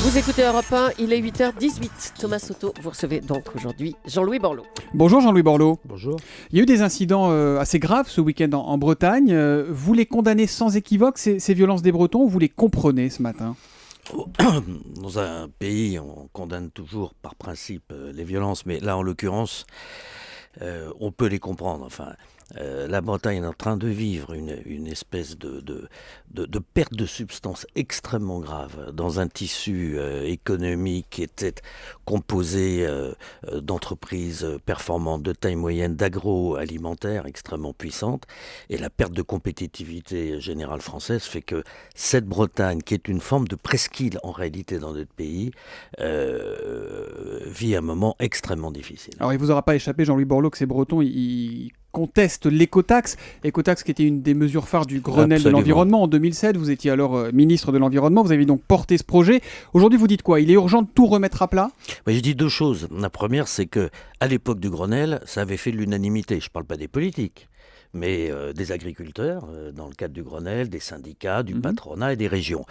Vous écoutez Europe 1, il est 8h18. Thomas Soto, vous recevez donc aujourd'hui Jean-Louis Borloo. Bonjour Jean-Louis Borloo. Bonjour. Il y a eu des incidents assez graves ce week-end en Bretagne. Vous les condamnez sans équivoque, ces violences des Bretons, ou vous les comprenez ce matin ? Dans un pays, on condamne toujours par principe les violences, mais là en l'occurrence, on peut les comprendre. Enfin, la Bretagne est en train de vivre une espèce de perte de substance extrêmement grave dans un tissu économique qui était composé d'entreprises performantes de taille moyenne, d'agroalimentaire extrêmement puissantes, et la perte de compétitivité générale française fait que cette Bretagne, qui est une forme de presqu'île en réalité dans notre pays, vit un moment extrêmement difficile. Alors il ne vous aura pas échappé, Jean-Louis Borloo, que ces Bretons, ils contestent l'écotaxe. Écotaxe qui était une des mesures phares du Grenelle de l'environnement en 2007. Vous étiez alors ministre de l'Environnement, vous avez donc porté ce projet. Aujourd'hui, vous dites quoi ? Il est urgent de tout remettre à plat ? Je dis deux choses. La première, c'est que à l'époque du Grenelle, ça avait fait l'unanimité. Je ne parle pas des politiques, mais des agriculteurs, dans le cadre du Grenelle, des syndicats, du patronat et des régions.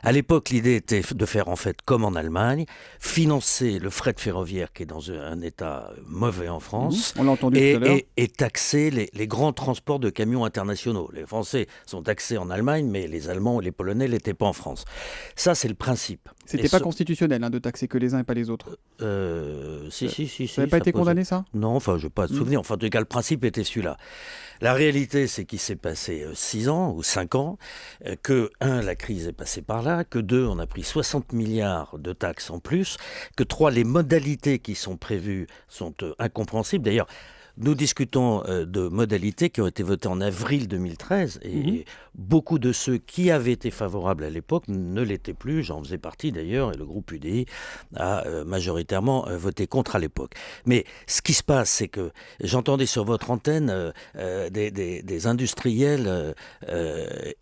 À l'époque, l'idée était de faire en fait comme en Allemagne, financer le fret ferroviaire qui est dans un état mauvais en France, on l'a entendu tout à l'heure. Et taxer les grands transports de camions internationaux. Les Français sont taxés en Allemagne, mais les Allemands ou les Polonais ne l'étaient pas en France. Ça, c'est le principe. C'était pas constitutionnel de taxer que les uns et pas les autres. Si. Ça n'avait pas été condamné, ça ? Non, enfin, je n'ai pas de souvenir. Enfin, en tout cas, le principe était celui-là. La réalité, c'est qu'il s'est passé 6 ans ou 5 ans, que, 1, la crise est passée par là, que 2, on a pris 60 milliards de taxes en plus, que 3, les modalités qui sont prévues sont incompréhensibles. D'ailleurs, nous discutons de modalités qui ont été votées en avril 2013 et beaucoup de ceux qui avaient été favorables à l'époque ne l'étaient plus. J'en faisais partie d'ailleurs et le groupe UDI a majoritairement voté contre à l'époque. Mais ce qui se passe, c'est que j'entendais sur votre antenne des industriels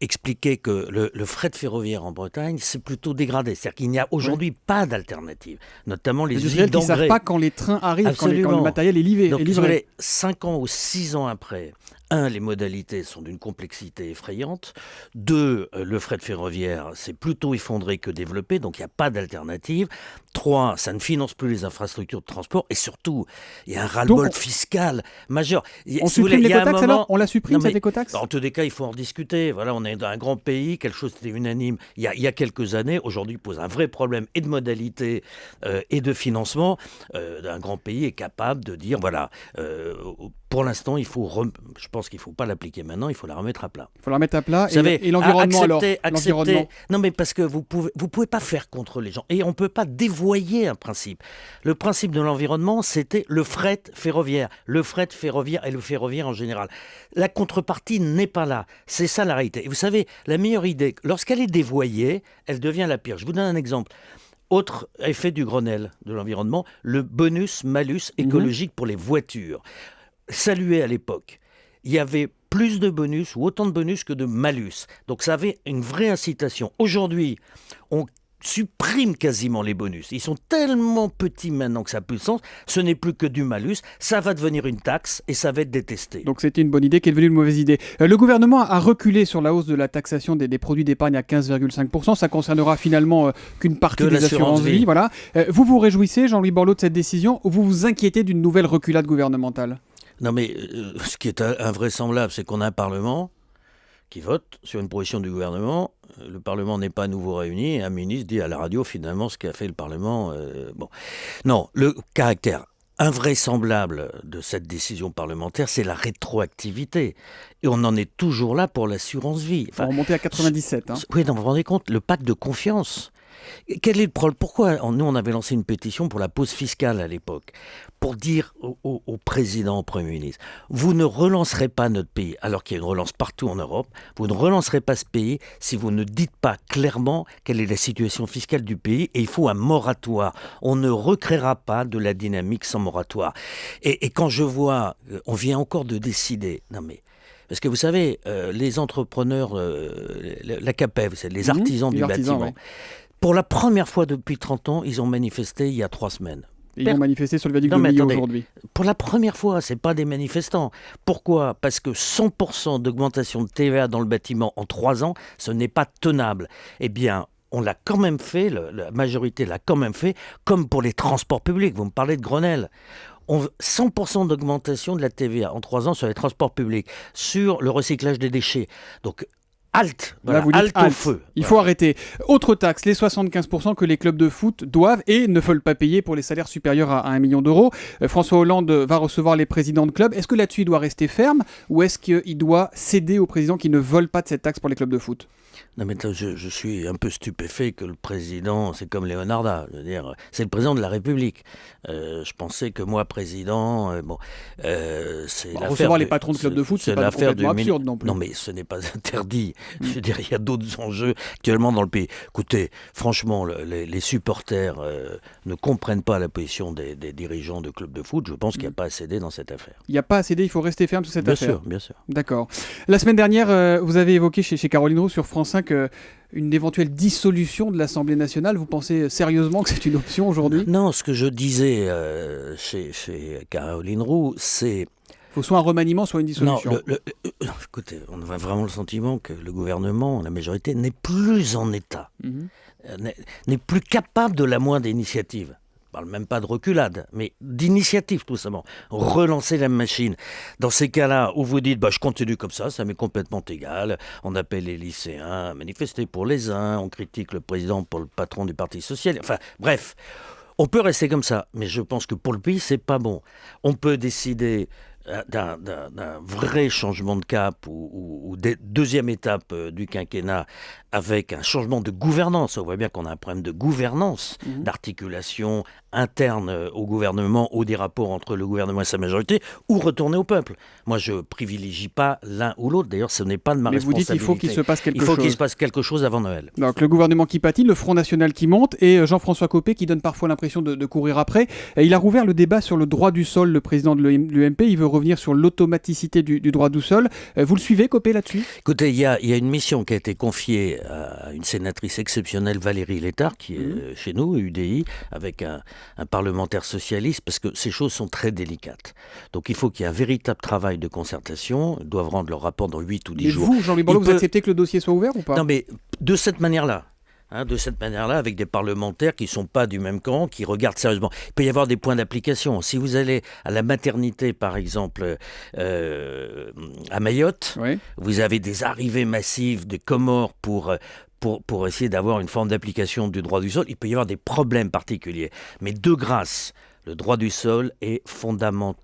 expliquer que le fret ferroviaire en Bretagne c'est plutôt dégradé. C'est-à-dire qu'il n'y a aujourd'hui pas d'alternative, notamment les usines d'engrais. Qui ne savent pas quand les trains arrivent, quand le matériel est livré. Donc, 5 ans ou 6 ans après, 1, les modalités sont d'une complexité effrayante. 2, le fret ferroviaire s'est plutôt effondré que développé, donc il n'y a pas d'alternative. 3, ça ne finance plus les infrastructures de transport. Et surtout, il y a un ras-le-bol fiscal majeur. On supprime l'écotaxe alors ? On la supprime, cette écotaxe ? En tous les cas, il faut en discuter. Voilà, on est dans un grand pays, quelque chose qui était unanime il y a quelques années. Aujourd'hui, pose un vrai problème et de modalité et de financement. Un grand pays est capable de dire, voilà... pour l'instant, je pense qu'il ne faut pas l'appliquer maintenant, il faut la remettre à plat. Il faut la remettre à plat. Et l'environnement alors ? L'environnement. Non, mais parce que vous pouvez pas faire contre les gens. Et on ne peut pas dévoyer un principe. Le principe de l'environnement, c'était le fret ferroviaire. Le fret ferroviaire et le ferroviaire en général. La contrepartie n'est pas là. C'est ça la réalité. Et vous savez, la meilleure idée, lorsqu'elle est dévoyée, elle devient la pire. Je vous donne un exemple. Autre effet du Grenelle de l'environnement, le bonus-malus écologique pour les voitures. Salué à l'époque. Il y avait plus de bonus ou autant de bonus que de malus. Donc ça avait une vraie incitation. Aujourd'hui, on supprime quasiment les bonus. Ils sont tellement petits maintenant que ça n'a plus de sens. Ce n'est plus que du malus. Ça va devenir une taxe et ça va être détesté. Donc c'était une bonne idée qui est devenue une mauvaise idée. Le gouvernement a reculé sur la hausse de la taxation des produits d'épargne à 15,5%. Ça concernera finalement qu'une partie des assurances-vie. Voilà. Vous vous réjouissez, Jean-Louis Borloo, de cette décision ou vous vous inquiétez d'une nouvelle reculade gouvernementale ? Non mais ce qui est invraisemblable, c'est qu'on a un Parlement qui vote sur une proposition du gouvernement. Le Parlement n'est pas à nouveau réuni et un ministre dit à la radio finalement ce qu'a fait le Parlement. Non, le caractère invraisemblable de cette décision parlementaire, c'est la rétroactivité. Et on en est toujours là pour l'assurance vie. Enfin, on remontait à 97. Oui, non, vous vous rendez compte, le pacte de confiance. Quel est le problème ? Pourquoi nous, on avait lancé une pétition pour la pause fiscale à l'époque, pour dire au président, au Premier ministre, vous ne relancerez pas notre pays, alors qu'il y a une relance partout en Europe, vous ne relancerez pas ce pays si vous ne dites pas clairement quelle est la situation fiscale du pays, et il faut un moratoire. On ne recréera pas de la dynamique sans moratoire. Et quand je vois, on vient encore de décider, non mais... Parce que vous savez, les entrepreneurs, la CAPEV, c'est les artisans du bâtiment. Ouais. Pour la première fois depuis 30 ans, ils ont manifesté il y a 3 semaines. Ils ont manifesté sur le viaduc de Millau aujourd'hui. Pour la première fois, ce n'est pas des manifestants. Pourquoi ? Parce que 100% d'augmentation de TVA dans le bâtiment en 3 ans, ce n'est pas tenable. Eh bien, on l'a quand même fait, la majorité l'a quand même fait, comme pour les transports publics. Vous me parlez de Grenelle. 100% d'augmentation de la TVA en 3 ans sur les transports publics, sur le recyclage des déchets. Donc, halte, voilà, halte au feu. Il faut arrêter. Autre taxe, les 75% que les clubs de foot doivent et ne veulent pas payer pour les salaires supérieurs à 1 million d'euros. François Hollande va recevoir les présidents de clubs. Est-ce que là-dessus, il doit rester ferme ou est-ce qu'il doit céder aux présidents qui ne veulent pas de cette taxe pour les clubs de foot ? Non, mais je suis un peu stupéfait que le président, c'est comme Leonarda, je veux dire, c'est le président de la République. Je pensais que moi, président, c'est l'affaire... Recevoir les patrons de clubs de foot, c'est pas complètement absurde non plus. Non, mais ce n'est pas interdit. Je veux dire, il y a d'autres enjeux actuellement dans le pays. Écoutez, franchement, les supporters ne comprennent pas la position des dirigeants de clubs de foot. Je pense qu'il n'y a pas à céder dans cette affaire. Il n'y a pas à céder, il faut rester ferme sur cette affaire. Bien sûr. D'accord. La semaine dernière, vous avez évoqué chez Caroline Roux sur France 5 une éventuelle dissolution de l'Assemblée nationale. Vous pensez sérieusement que c'est une option aujourd'hui ? Non, ce que je disais chez Caroline Roux, c'est... Il faut soit un remaniement, soit une dissolution. Non, écoutez, on a vraiment le sentiment que le gouvernement, la majorité, n'est plus en état, n'est plus capable de la moindre initiative. Je ne parle même pas de reculade, mais d'initiative tout simplement. Relancer la machine. Dans ces cas-là où vous dites je continue comme ça m'est complètement égal, on appelle les lycéens à manifester pour les uns, on critique le président pour le patron du Parti Social, enfin bref, on peut rester comme ça, mais je pense que pour le pays c'est pas bon. On peut décider d'un vrai changement de cap ou deuxième étape du quinquennat avec un changement de gouvernance. On voit bien qu'on a un problème de gouvernance, d'articulation interne au gouvernement ou des rapports entre le gouvernement et sa majorité, ou retourner au peuple. Moi, je privilégie pas l'un ou l'autre. D'ailleurs, ce n'est pas de ma responsabilité. Mais vous dites qu'il faut qu'il se passe quelque chose. Il faut qu'il se passe quelque chose avant Noël. Donc, le gouvernement qui pâtit, le Front National qui monte et Jean-François Copé qui donne parfois l'impression de courir après. Il a rouvert le débat sur le droit du sol, le président de l'UMP. Il veut revenir sur l'automaticité du droit du sol. Vous le suivez, Copé, là-dessus ? Écoutez, il y a une mission qui a été confiée à une sénatrice exceptionnelle, Valérie Létard, qui est chez nous, UDI, avec un parlementaire socialiste, parce que ces choses sont très délicates. Donc il faut qu'il y ait un véritable travail de concertation. Ils doivent rendre leur rapport dans 8 ou 10 jours. Mais vous, Jean-Louis Borloo, vous acceptez que le dossier soit ouvert ou pas ? Non, mais de cette manière-là. Avec des parlementaires qui ne sont pas du même camp, qui regardent sérieusement. Il peut y avoir des points d'application. Si vous allez à la maternité, par exemple, à Mayotte, vous avez des arrivées massives de Comores pour essayer d'avoir une forme d'application du droit du sol. Il peut y avoir des problèmes particuliers. Mais de grâce, le droit du sol est fondamental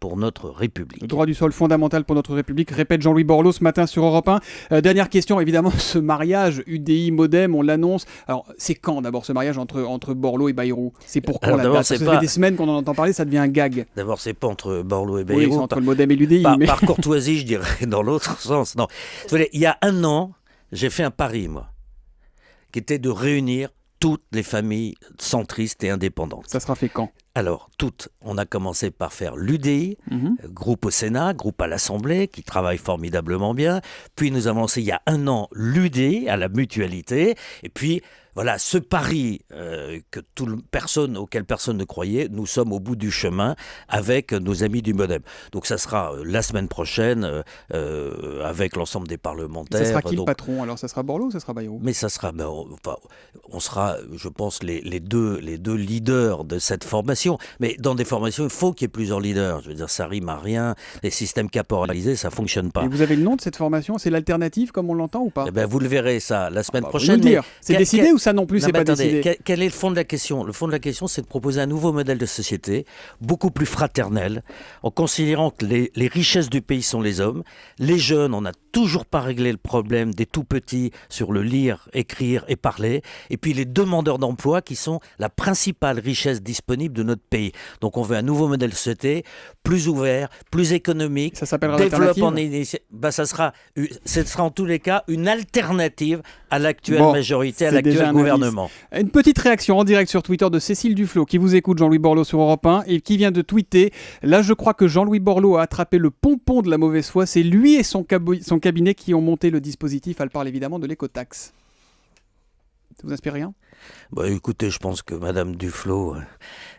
pour notre République. Le droit du sol fondamental pour notre République, répète Jean-Louis Borloo ce matin sur Europe 1. Dernière question, évidemment, ce mariage UDI-Modem, on l'annonce. Alors, c'est quand d'abord ce mariage entre Borloo et Bayrou ? C'est pour quand la date ? Ça fait des semaines qu'on en entend parler, ça devient un gag. D'abord, c'est pas entre Borloo et Bayrou. Oui, c'est entre le Modem et l'UDI. Par courtoisie, je dirais, dans l'autre sens. Non. Vous voyez, il y a 1 an, j'ai fait un pari, moi, qui était de réunir toutes les familles centristes et indépendantes. Ça sera fait quand ? Alors, toutes. On a commencé par faire l'UDI, groupe au Sénat, groupe à l'Assemblée, qui travaille formidablement bien. Puis nous avons lancé il y a 1 an l'UDI à la mutualité. Et puis, voilà, ce pari auquel personne ne croyait, nous sommes au bout du chemin avec nos amis du Modem. Donc ça sera la semaine prochaine avec l'ensemble des parlementaires. Ça sera qui le patron ? Alors ça sera Borloo ou ça sera Bayrou ? Mais ça sera, on sera, je pense, les deux leaders de cette formation. Mais dans des formations, il faut qu'il y ait plusieurs leaders. Je veux dire, ça rime à rien. Les systèmes caporalisés, ça fonctionne pas. Et vous avez le nom de cette formation ? C'est l'alternative comme on l'entend ou pas ? Vous le verrez ça la semaine prochaine. C'est décidé ou ça non plus, c'est pas décidé ? Quel est le fond de la question ? Le fond de la question, c'est de proposer un nouveau modèle de société, beaucoup plus fraternel, en considérant que les richesses du pays sont les hommes. Les jeunes, on n'a toujours pas réglé le problème des tout-petits sur le lire, écrire et parler. Et puis les demandeurs d'emploi qui sont la principale richesse disponible de notre pays. Donc on veut un nouveau modèle de société, plus ouvert, plus économique. Ça s'appellera l'alternative ? Ce sera en tous les cas une alternative à l'actuelle majorité, à l'actuel gouvernement. Une petite réaction en direct sur Twitter de Cécile Duflot qui vous écoute, Jean-Louis Borloo sur Europe 1 et qui vient de tweeter « Là, je crois que Jean-Louis Borloo a attrapé le pompon de la mauvaise foi. C'est lui et son cabinet qui ont monté le dispositif. » Elle parle évidemment de l'écotaxe. Ça vous inspire rien ? Écoutez, je pense que Madame Duflot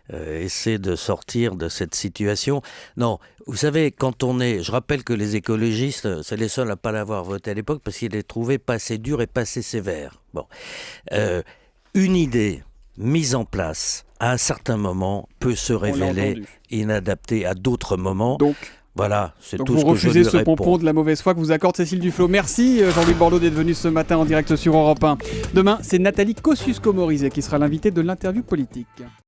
essaie de sortir de cette situation. Non, vous savez, je rappelle que les écologistes, c'est les seuls à ne pas l'avoir voté à l'époque parce qu'il les trouvait pas assez dur et pas assez sévère. Bon. Une idée mise en place à un certain moment peut se révéler inadaptée à d'autres moments. Donc voilà, c'est Donc tout vous ce que je lui refusez ce réponds. pompon de la mauvaise foi que vous accorde Cécile Duflot. Merci Jean-Louis Borloo d'être venu ce matin en direct sur Europe 1. Demain, c'est Nathalie Kosciusko-Morizet qui sera l'invitée de l'interview politique.